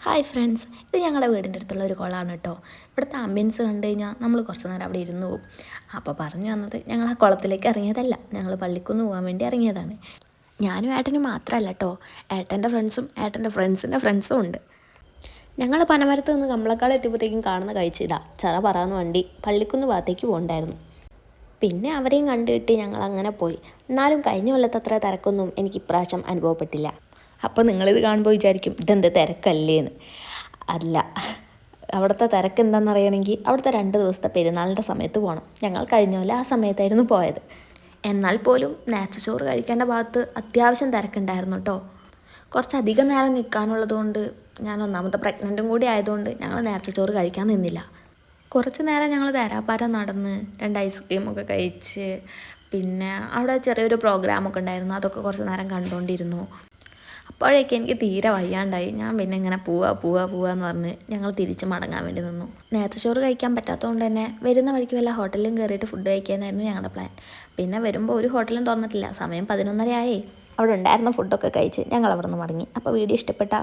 Hi friends, ഇത് ഞങ്ങളുടെ വീടിൻ്റെ അടുത്തുള്ള ഒരു കുളമാണ് കേട്ടോ. ഇവിടുത്തെ ആംബിയൻസ് കണ്ടു കഴിഞ്ഞാൽ നമ്മൾ കുറച്ച് നേരം അവിടെ ഇരുന്ന് പോകും. അപ്പോൾ പറഞ്ഞു തന്നത് ഞങ്ങൾ ആ കുളത്തിലേക്ക് ഇറങ്ങിയതല്ല, ഞങ്ങൾ പള്ളിക്കുന്ന് പോകാൻ വേണ്ടി ഇറങ്ങിയതാണ്. ഞാനും ഏട്ടനും മാത്രമല്ല കേട്ടോ, ഏട്ടൻ്റെ ഫ്രണ്ട്സും ഏട്ടൻ്റെ ഫ്രണ്ട്സിൻ്റെ ഫ്രണ്ട്സും ഉണ്ട്. ഞങ്ങൾ പനമരത്ത് നിന്ന് കമ്പളക്കാട് എത്തിയപ്പോഴത്തേക്കും കാണുന്ന കഴിച്ചിതാ ചറ പറന്ന് വണ്ടി പള്ളിക്കുന്ന് ഭാഗത്തേക്ക് പോകണ്ടായിരുന്നു. പിന്നെ അവരെയും കണ്ടിട്ട് ഞങ്ങൾ അങ്ങനെ പോയി. എന്നാലും കഴിഞ്ഞ കൊല്ലത്തെ അത്ര തിരക്കൊന്നും എനിക്ക് ഇപ്രാവശ്യം അനുഭവപ്പെട്ടില്ല. അപ്പോൾ നിങ്ങളിത് കാണുമ്പോൾ വിചാരിക്കും ഇതെന്ത് തിരക്കല്ലേന്ന്. അല്ല, അവിടുത്തെ തിരക്ക് എന്താണെന്ന് അറിയണമെങ്കിൽ അവിടുത്തെ 2 ദിവസത്തെ പെരുന്നാളിൻ്റെ സമയത്ത് പോകണം. ഞങ്ങൾ കഴിഞ്ഞ പോലെ ആ സമയത്തായിരുന്നു പോയത്. എന്നാൽ പോലും നേർച്ചച്ചോറ് കഴിക്കേണ്ട ഭാഗത്ത് അത്യാവശ്യം തിരക്കുണ്ടായിരുന്നു കേട്ടോ. കുറച്ചധികം നേരം നിൽക്കാനുള്ളത് കൊണ്ട്, ഞാൻ ഒന്നാമത്തെ പ്രഗ്നൻറ്റും കൂടി ആയതുകൊണ്ട് ഞങ്ങൾ നേർച്ചച്ചോറ് കഴിക്കാൻ നിന്നില്ല. കുറച്ച് നേരം ഞങ്ങൾ തേരാപ്പാര നടന്ന് 2 ഐസ്ക്രീമൊക്കെ കഴിച്ച്, പിന്നെ അവിടെ ചെറിയൊരു പ്രോഗ്രാമൊക്കെ ഉണ്ടായിരുന്നു, അതൊക്കെ കുറച്ച് നേരം കണ്ടുകൊണ്ടിരുന്നു. അപ്പോഴേക്കും എനിക്ക് തീരെ വയ്യാണ്ടായി. ഞാൻ പിന്നെ ഇങ്ങനെ പോവാന്ന് പറഞ്ഞ് ഞങ്ങൾ തിരിച്ച് മടങ്ങാൻ വേണ്ടി നിന്നു. നേരത്തെ ചോറ് കഴിക്കാൻ പറ്റാത്തതുകൊണ്ട് തന്നെ വരുന്ന വഴിക്ക് വല്ല ഹോട്ടലിലും കയറിയിട്ട് ഫുഡ് കഴിക്കാനായിരുന്നു ഞങ്ങളുടെ പ്ലാൻ. പിന്നെ വരുമ്പോൾ ഒരു ഹോട്ടലും തുറന്നിട്ടില്ല. സമയം 11:30 ആയേ. അവിടെ ഉണ്ടായിരുന്ന ഫുഡൊക്കെ കഴിച്ച് ഞങ്ങൾ അവിടെ നിന്ന് മടങ്ങി. അപ്പോൾ വീഡിയോ ഇഷ്ടപ്പെട്ട